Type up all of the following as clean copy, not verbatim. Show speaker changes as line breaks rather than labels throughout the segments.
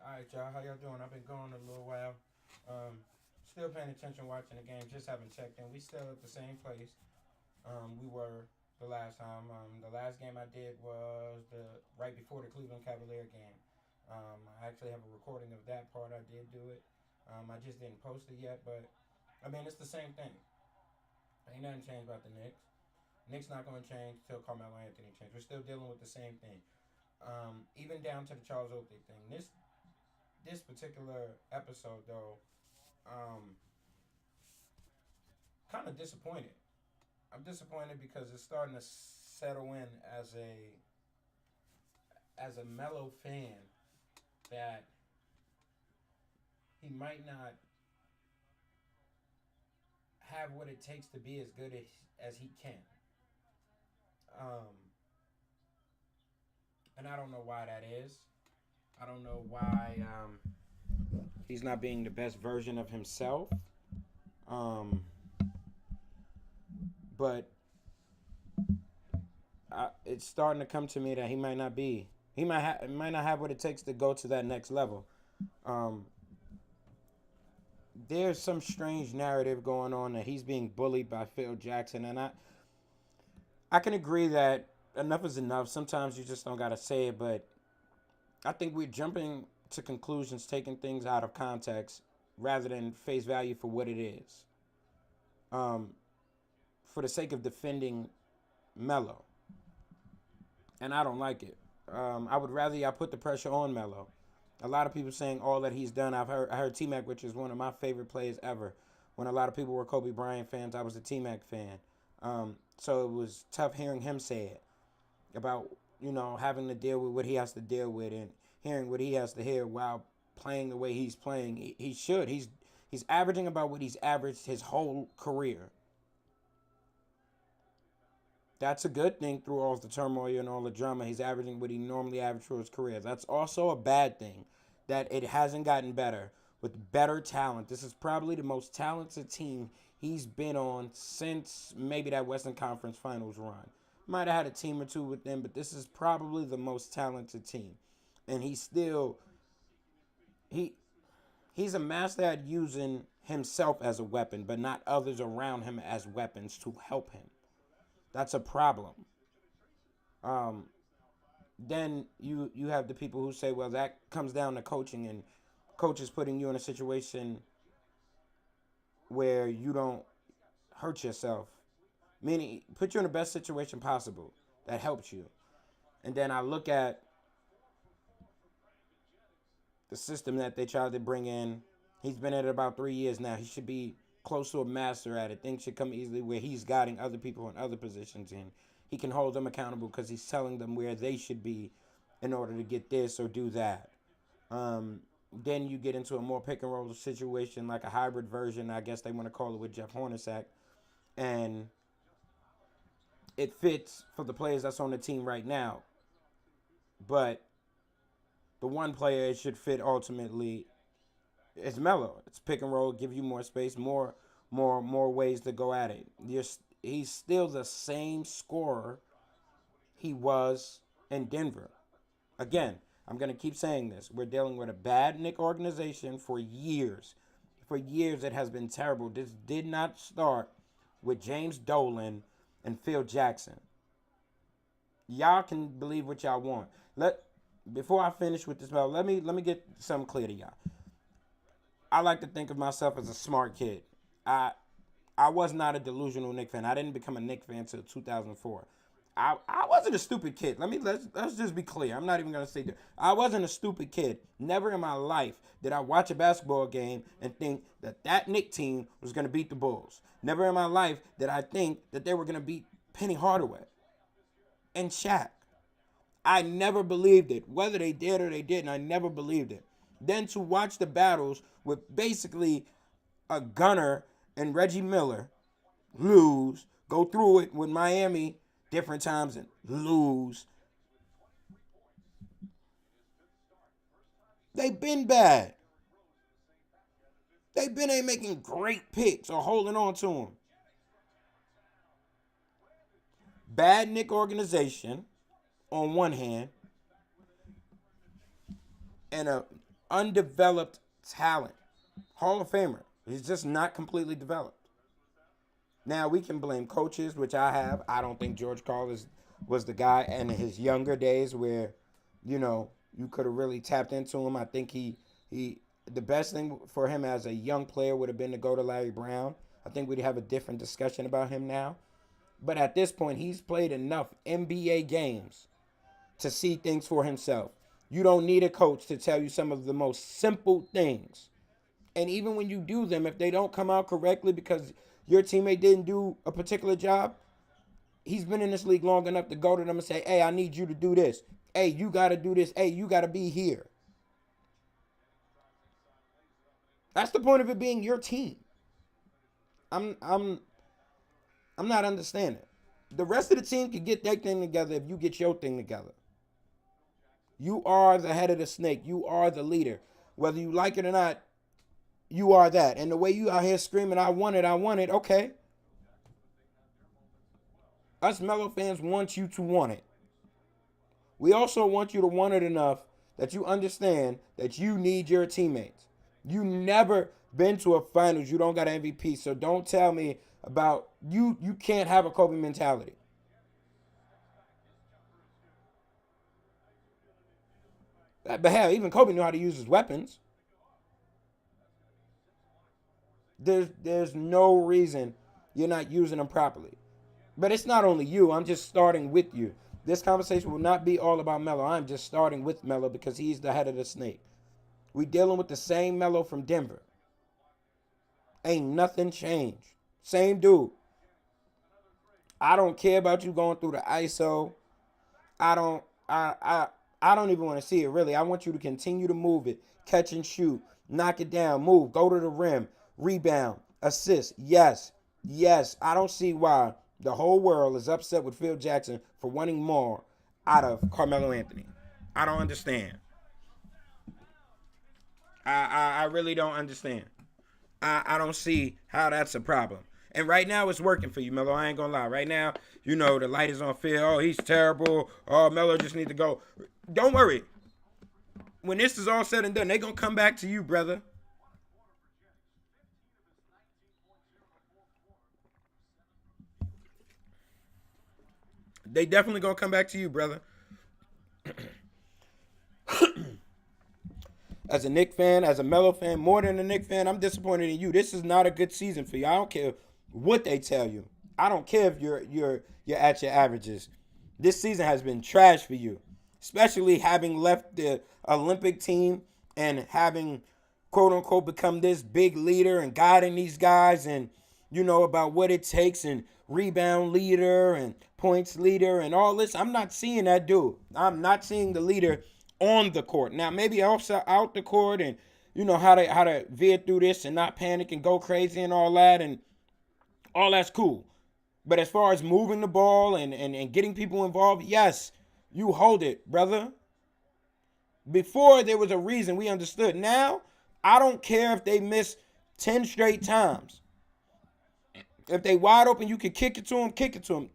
All right, y'all. How y'all doing? I've been gone a little while. Still paying attention, watching the game. Just haven't checked in. We still at the same place we were the last time. The last game I did was the right before the Cleveland Cavalier game. I actually have a recording of that part. I did do it. I just didn't post it yet, but I mean it's the same thing. Ain't nothing changed about the Knicks. Knicks not going to change till Carmelo Anthony change. We're still dealing with the same thing. Even down to the Charles Oakley thing. This particular episode though, um, kind of disappointed. I'm disappointed because it's starting to settle in as a Melo fan that he might not have what it takes to be as good as he can. Um, and I don't know why that is. I don't know why he's not being the best version of himself. Um, but it's starting to come to me that he might not be. Might not have what it takes to go to that next level. Um, there's some strange narrative going on that he's being bullied by Phil Jackson, and I can agree that enough is enough. Sometimes you just don't gotta say it, but I think we're jumping to conclusions, taking things out of context rather than face value for what it is. Um, for the sake of defending Melo, and I don't like it. I would rather y'all put the pressure on Melo. A lot of people saying all that he's done. I heard T Mac, which is one of my favorite players ever. When a lot of people were Kobe Bryant fans, I was a T Mac fan. So it was tough hearing him say it about having to deal with what he has to deal with and hearing what he has to hear while playing the way he's playing. He should. He's averaging about what he's averaged his whole career. That's a good thing through all the turmoil and all the drama. He's averaging what he normally averaged for his career. That's also a bad thing that it hasn't gotten better with better talent. This is probably the most talented team he's been on since maybe that Western Conference Finals run. Might have had a team or two with them, but this is probably the most talented team. And he he's a master at using himself as a weapon, but not others around him as weapons to help him. That's a problem. Um, then you have the people who say, well, that comes down to coaching, and coaches putting you in a situation where you don't hurt yourself, meaning put you in the best situation possible that helps you. And then I look at the system that they tried to bring in. He's been at it about 3 years now. He should be close to a master at it. Things should come easily where he's guiding other people in other positions, and he can hold them accountable because he's telling them where they should be in order to get this or do that. Then you get into a more pick and roll situation, like a hybrid version, I guess they want to call it, with Jeff Hornacek, and it fits for the players that's on the team right now. But the one player it should fit ultimately is Melo. It's pick and roll, give you more space, more ways to go at it. He's still the same scorer he was in Denver. Again, I'm going to keep saying this. We're dealing with a bad Knick organization for years. For years, it has been terrible. This did not start with James Dolan and Phil Jackson. Y'all can believe what y'all want. Before I finish with this, let me get something clear to y'all. I like to think of myself as a smart kid. I I was not a delusional Knicks fan. I didn't become a Knicks fan until 2004. I wasn't a stupid kid. Let's just be clear. I'm not even gonna say that. I wasn't a stupid kid. Never in my life did I watch a basketball game and think that that Knicks team was gonna beat the Bulls. Never in my life did I think that they were gonna beat Penny Hardaway and Shaq. I never believed it. Whether they did or they didn't, I never believed it. Then to watch the battles with basically a gunner and Reggie Miller lose, go through it with Miami different times and lose. They've been bad. They've been ain't making great picks or holding on to them. Bad Nick organization on one hand, and a undeveloped talent. Hall of Famer. He's just not completely developed. Now, we can blame coaches, which I have. I don't think George Karl was the guy in his younger days where, you could have really tapped into him. I think he the best thing for him as a young player would have been to go to Larry Brown. I think we'd have a different discussion about him now. But at this point, he's played enough NBA games to see things for himself. You don't need a coach to tell you some of the most simple things. And even when you do them, if they don't come out correctly because your teammate didn't do a particular job, he's been in this league long enough to go to them and say, hey, I need you to do this. Hey, you got to do this. Hey, you got to be here. That's the point of it being your team. I'm not understanding. The rest of the team can get their thing together if you get your thing together. You are the head of the snake. You are the leader. Whether you like it or not, you are that. And the way you out here screaming, I want it, okay. Us Melo fans want you to want it. We also want you to want it enough that you understand that you need your teammates. You never been to a finals. You don't got an MVP. So don't tell me about you can't have a Kobe mentality. But hell, even Kobe knew how to use his weapons. There's no reason you're not using them properly. But it's not only you. I'm just starting with you. This conversation will not be all about Melo. I'm just starting with Melo because he's the head of the snake. We dealing with the same Melo from Denver. Ain't nothing changed. Same dude. I don't care about you going through the ISO. I don't even want to see it really. I want you to continue to move it, catch and shoot, knock it down, move, go to the rim, rebound, assist. Yes. I don't see why the whole world is upset with Phil Jackson for wanting more out of Carmelo Anthony. I don't understand. I really don't understand. I don't see how that's a problem. And right now it's working for you, Melo. I ain't gonna lie. Right now, the light is on Phil. Oh, he's terrible. Oh, Melo just needs to go. Don't worry. When this is all said and done, they gonna come back to you, brother. They definitely gonna come back to you, brother. As a Knicks fan, as a Melo fan, more than a Knicks fan, I'm disappointed in you. This is not a good season for you. I don't care what they tell you. I don't care if you're at your averages. This season has been trash for you, especially having left the Olympic team and having quote unquote become this big leader and guiding these guys and about what it takes and rebound leader and points leader and all this. I'm not seeing that dude. I'm not seeing the leader on the court. Now maybe also out the court and how to veer through this and not panic and go crazy and all that, and all that's cool. But as far as moving the ball and getting people involved, yes, you hold it, brother. Before there was a reason we understood. Now, I don't care if they miss 10 straight times. If they wide open, you can kick it to them, kick it to them.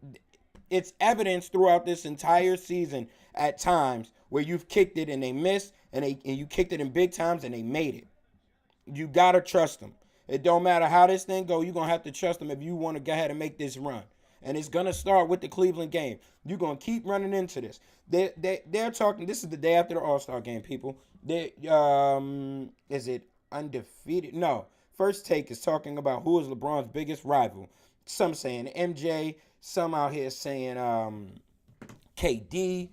It's evidence throughout this entire season at times where you've kicked it and they missed and you kicked it in big times and they made it. You got to trust them. It don't matter how this thing go. You're going to have to trust them if you want to go ahead and make this run. And it's going to start with the Cleveland game. You're going to keep running into this. They're talking. This is the day after the All-Star game, people. Is it undefeated? No. First Take is talking about who is LeBron's biggest rival. Some saying MJ. Some out here saying KD.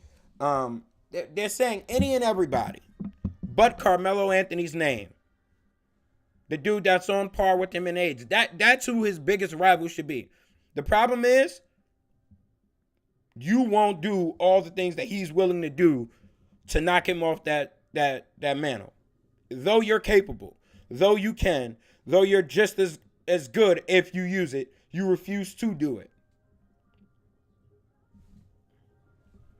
They're saying any and everybody but Carmelo Anthony's name. The dude that's on par with him in age. That's who his biggest rival should be. The problem is, you won't do all the things that he's willing to do to knock him off that mantle. Though you're capable, though you can, though you're just as good if you use it, you refuse to do it.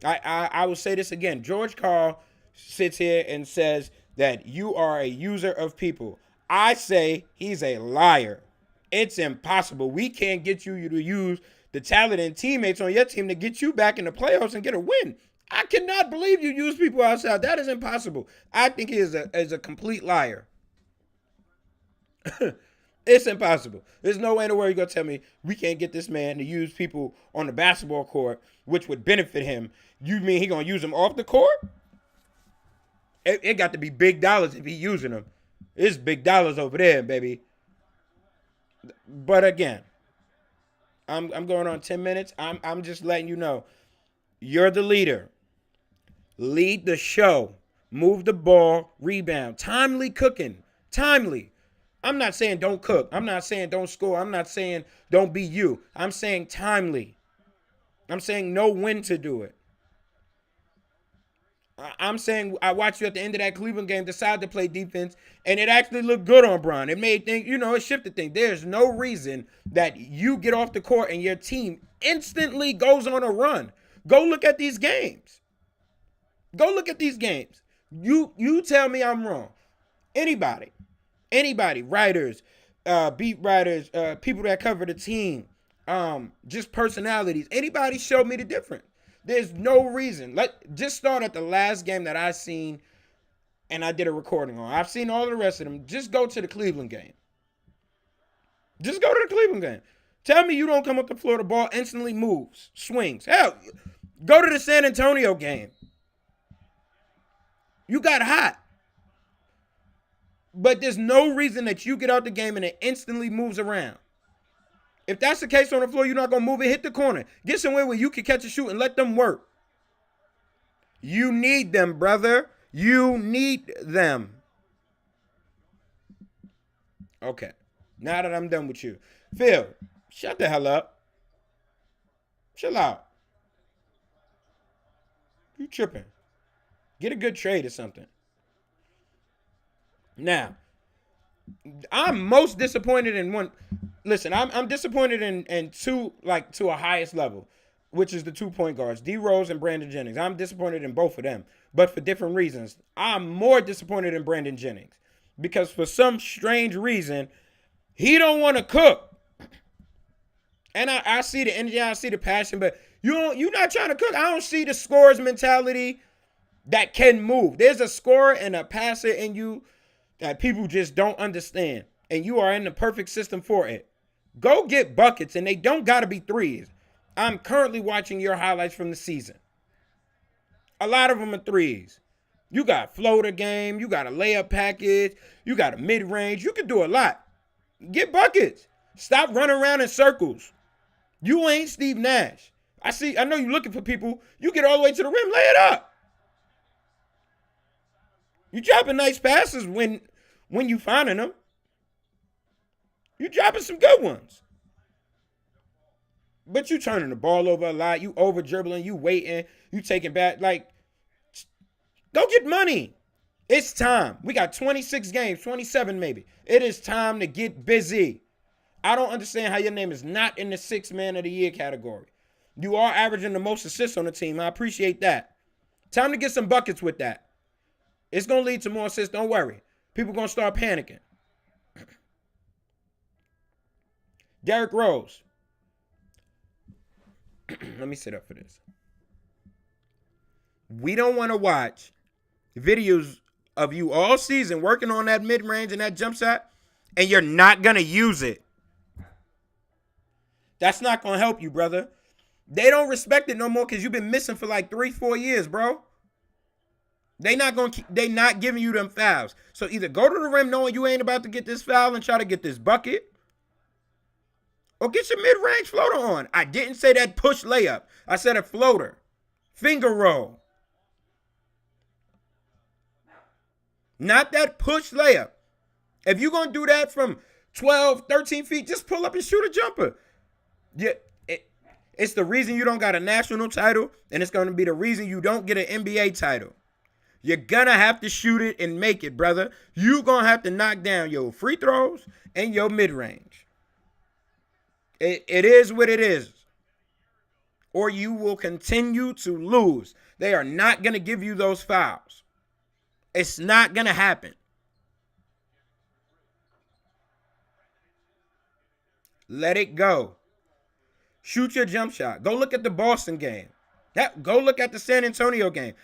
I will say this again. George Karl sits here and says that you are a user of people. I say he's a liar. It's impossible. We can't get you to use the talent and teammates on your team to get you back in the playoffs and get a win. I cannot believe you use people outside. That is impossible. I think he is a complete liar. It's impossible. There's no way in the world you're going to tell me we can't get this man to use people on the basketball court, which would benefit him. You mean he going to use them off the court? It got to be big dollars if he using them. It's big dollars over there, baby. But again, I'm going on 10 minutes. I'm just letting you know. You're the leader. Lead the show. Move the ball. Rebound. Timely cooking. Timely. I'm not saying don't cook. I'm not saying don't score. I'm not saying don't be you. I'm saying timely. I'm saying know when to do it. I'm saying I watched you at the end of that Cleveland game decide to play defense, and it actually looked good on Bron. It made things, it shifted things. There's no reason that you get off the court and your team instantly goes on a run. Go look at these games. Go look at these games. You tell me I'm wrong. Anybody, writers, beat writers, people that cover the team, just personalities. Anybody show me the difference. There's no reason. Just start at the last game that I seen and I did a recording on. I've seen all the rest of them. Just go to the Cleveland game. Just go to the Cleveland game. Tell me you don't come up the floor, the ball instantly moves, swings. Hell, go to the San Antonio game. You got hot. But there's no reason that you get out the game and it instantly moves around. If that's the case on the floor, you're not going to move it. Hit the corner. Get somewhere where you can catch a shoot and let them work. You need them, brother. You need them. Okay. Now that I'm done with you. Phil, shut the hell up. Chill out. You tripping. Get a good trade or something. Now, I'm most disappointed in one. Listen, I'm disappointed in two, to a highest level, which is the 2-point guards, D Rose and Brandon Jennings. I'm disappointed in both of them, but for different reasons. I'm more disappointed in Brandon Jennings because for some strange reason, he don't want to cook. And I see the energy, I see the passion, but you're not trying to cook. I don't see the scorer's mentality that can move. There's a scorer and a passer in you that people just don't understand, and you are in the perfect system for it. Go get buckets, and they don't got to be threes. I'm currently watching your highlights from the season. A lot of them are threes. You got floater game. You got a layup package. You got a mid-range. You can do a lot. Get buckets. Stop running around in circles. You ain't Steve Nash. I know you're looking for people. You get all the way to the rim. Lay it up. You dropping nice passes when you finding them. You dropping some good ones. But you turning the ball over a lot. You over dribbling. You waiting. You taking back. Go get money. It's time. We got 26 games, 27 maybe. It is time to get busy. I don't understand how your name is not in the 6th man of the year category. You are averaging the most assists on the team. I appreciate that. Time to get some buckets with that. It's going to lead to more assists. Don't worry. People going to start panicking. Derrick Rose. Let me sit up for this. We don't want to watch videos of you all season working on that mid-range and that jump shot, and you're not going to use it. That's not going to help you, brother. They don't respect it no more because you've been missing for 3-4 years, bro. They not giving you them fouls. So either go to the rim knowing you ain't about to get this foul and try to get this bucket, or get your mid-range floater on. I didn't say that push layup. I said a floater. Finger roll. Not that push layup. If you're going to do that from 12, 13 feet, just pull up and shoot a jumper. Yeah, it's the reason you don't got a national title, and it's going to be the reason you don't get an NBA title. You're going to have to shoot it and make it, brother. You're going to have to knock down your free throws and your mid-range. It is what it is. Or you will continue to lose. They are not going to give you those fouls. It's not going to happen. Let it go. Shoot your jump shot. Go look at the Boston game. Go look at the San Antonio game.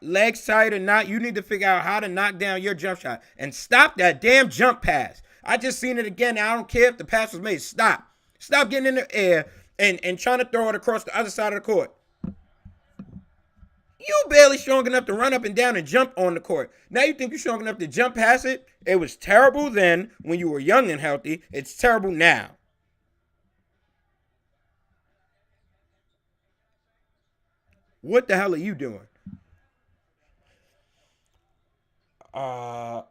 Legs tight or not, you need to figure out how to knock down your jump shot and stop that damn jump pass. I just seen it again. I don't care if the pass was made. Stop. Stop getting in the air and trying to throw it across the other side of the court. You barely strong enough to run up and down and jump on the court. Now you think you're strong enough to jump past it? It was terrible then when you were young and healthy. It's terrible now. What the hell are you doing? Uh,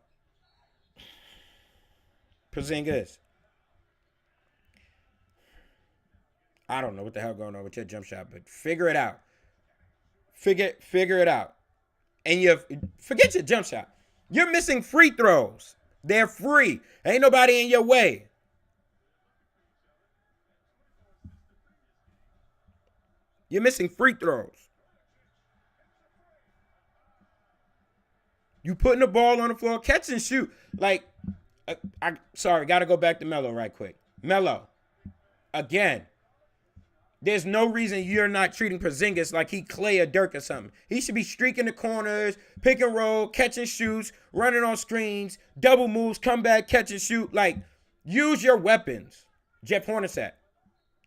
Porzingis. I don't know what the hell going on with your jump shot, but figure it out. Figure it out. And you forget your jump shot. You're missing free throws. They're free. Ain't nobody in your way. You're missing free throws. You putting the ball on the floor, catch and shoot. Like, sorry, got to go back to Melo right quick. Melo, again, there's no reason you're not treating Porzingis like he Clay or Dirk or something. He should be streaking the corners, pick and roll, catch and shoots, running on screens, double moves, come back, catch and shoot. Like, use your weapons. Jeff Hornacek.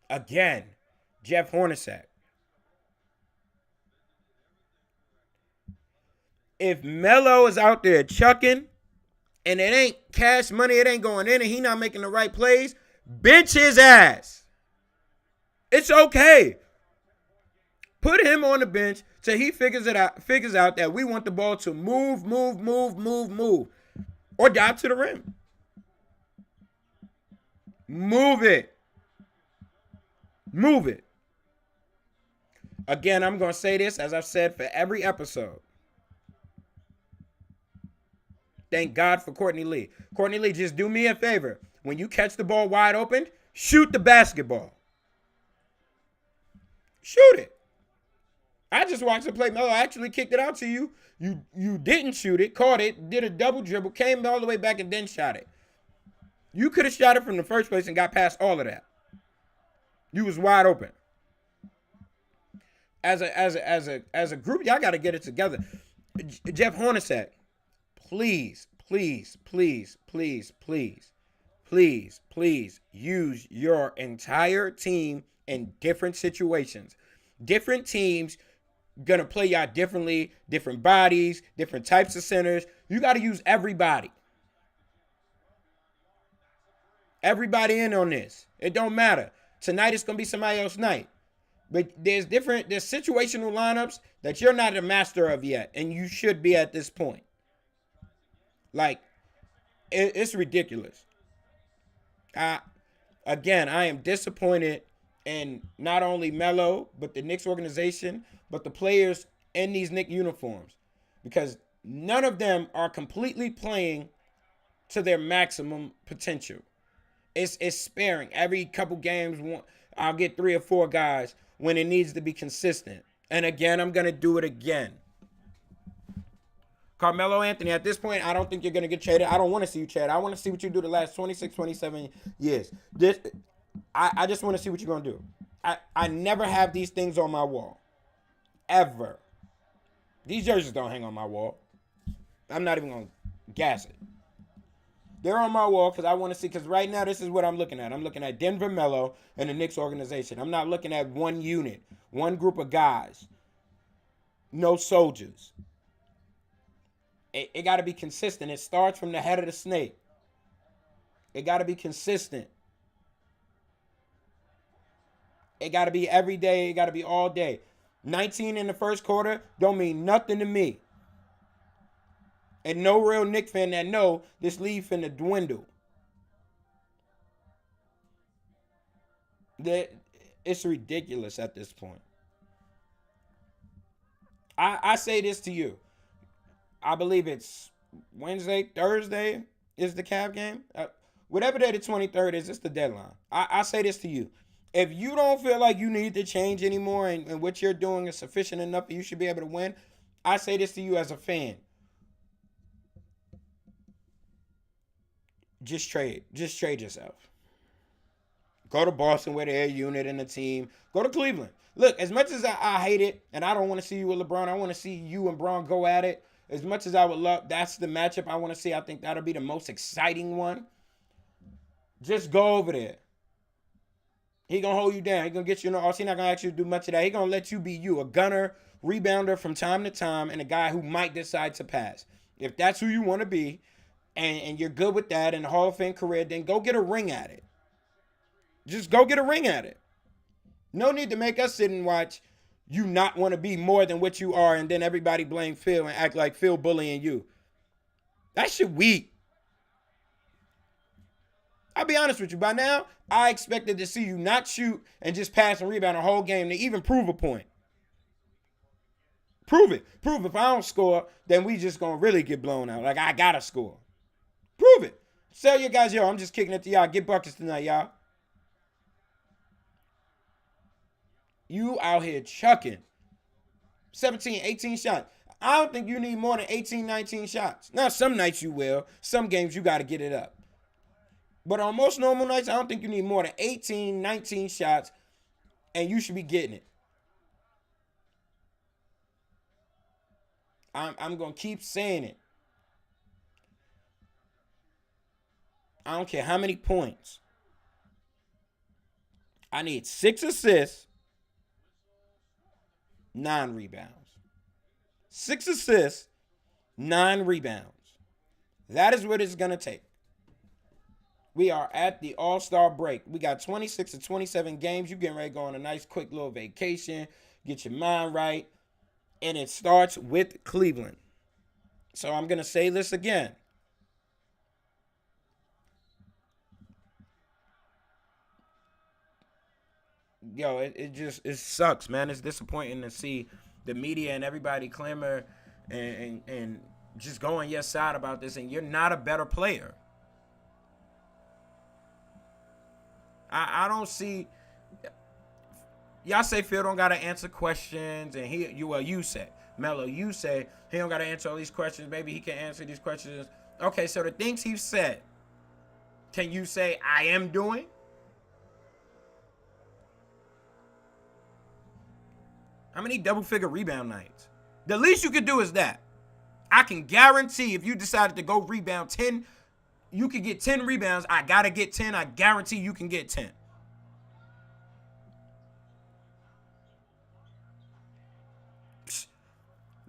Again, Jeff Hornacek. If Melo is out there chucking and it ain't cash money, it ain't going in and he not making the right plays, bench his ass. It's okay. Put him on the bench till he figures out that we want the ball to move, or dive to the rim. Move it. Move it. Again, I'm going to say this as I've said for every episode. Thank God for Courtney Lee. Courtney Lee, just do me a favor. When you catch the ball wide open, shoot the basketball. Shoot it. I just watched the play. Melo actually kicked it out to you. You didn't shoot it, caught it, did a double dribble, came all the way back and then shot it. You could have shot it from the first place and got past all of that. You was wide open. As a group, y'all got to get it together. Jeff Hornacek, please use your entire team in different situations. Different teams gonna play y'all differently, different bodies, different types of centers. You got to use everybody. Everybody in on this. It don't matter. Tonight it's gonna be somebody else's night. But there's situational lineups that you're not a master of yet, and you should be at this point. Like, it's ridiculous. Again, I am disappointed in not only Melo, but the Knicks organization, but the players in these Knicks uniforms. Because none of them are completely playing to their maximum potential. It's sparing. Every couple games, I'll get 3 or 4 guys when it needs to be consistent. And again, I'm going to do it again. Carmelo Anthony, at this point, I don't think you're going to get traded. I don't want to see you traded. I want to see what you do the last 26, 27 years. I just want to see what you're going to do. I never have these things on my wall. Ever. These jerseys don't hang on my wall. I'm not even going to gas it. They're on my wall because I want to see, because right now this is what I'm looking at. I'm looking at Denver Melo and the Knicks organization. I'm not looking at one unit, one group of guys. No soldiers. It got to be consistent. It starts from the head of the snake. It got to be consistent. It got to be every day. It got to be all day. 19 in the first quarter don't mean nothing to me. And no real Knicks fan that know this league finna dwindle. It's ridiculous at this point. I say this to you. I believe it's Wednesday, Thursday is the Cavs game. Whatever day the 23rd is, it's the deadline. I say this to you. If you don't feel like you need to change anymore and what you're doing is sufficient enough and you should be able to win, I say this to you as a fan. Just trade yourself. Go to Boston where they're a unit in the team. Go to Cleveland. Look, as much as I hate it, and I don't want to see you with LeBron, I want to see you and Braun go at it. As much as I would love, that's the matchup I want to see. I think that'll be the most exciting one. Just go over there. He gonna hold you down. He gonna get you in the offense. He not gonna ask you to do much of that. He gonna let you be you, a gunner, rebounder from time to time, and a guy who might decide to pass. If that's who you want to be, and you're good with that in the Hall of Fame career, then go get a ring at it. Just go get a ring at it. No need to make us sit and watch you not want to be more than what you are, and then everybody blame Phil and act like Phil bullying you. That shit weak. I'll be honest with you. By now, I expected to see you not shoot and just pass and rebound a whole game to even prove a point. Prove it. Prove if I don't score, then we just going to really get blown out. Like, I got to score. Prove it. Tell your guys, yo, I'm just kicking it to y'all. Get buckets tonight, y'all. You out here chucking 17, 18 shots. I don't think you need more than 18, 19 shots. Now, some nights you will. Some games you got to get it up. But on most normal nights, I don't think you need more than 18, 19 shots, and you should be getting it. I'm going to keep saying it. I don't care how many points. I need 6 assists, 9 rebounds. 6 assists, 9 rebounds. That is what it's going to take. We are at the All-Star break. We got 26 to 27 games. You getting ready to go on a nice, quick little vacation. Get your mind right. And it starts with Cleveland. So I'm going to say this again. Yo, it sucks, man. It's disappointing to see the media and everybody clamor and just go on your side about this, and you're not a better player. I don't see. Y'all say Phil don't gotta answer questions, and you say Melo, you say he don't gotta answer all these questions. Maybe he can answer these questions. Okay, so the things he said, can you say I am doing? How many double-figure rebound nights? The least you could do is that. I can guarantee if you decided to go rebound 10, you could get 10 rebounds. I gotta get 10. I guarantee you can get 10.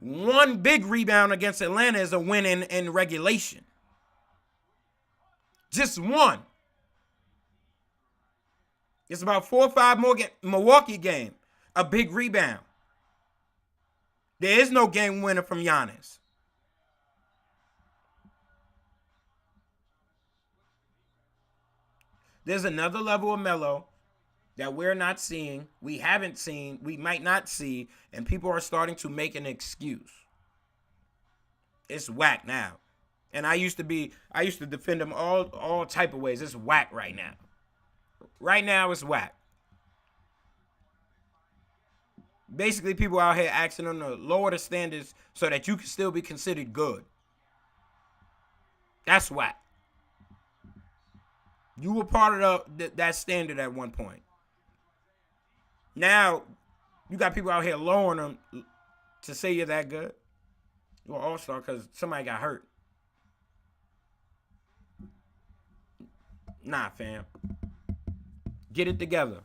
One big rebound against Atlanta is a win in regulation. Just one. It's about 4 or 5 more Milwaukee game. A big rebound. There is no game winner from Giannis. There's another level of Melo that we're not seeing, we haven't seen, we might not see, and people are starting to make an excuse. It's whack now. And I used to defend him all type of ways. It's whack right now. Right now it's whack. Basically, people out here asking them to lower the standards so that you can still be considered good. That's whack. You were part of that standard at one point. Now, you got people out here lowering them to say you're that good. You're an all-star because somebody got hurt. Nah, fam. Get it together.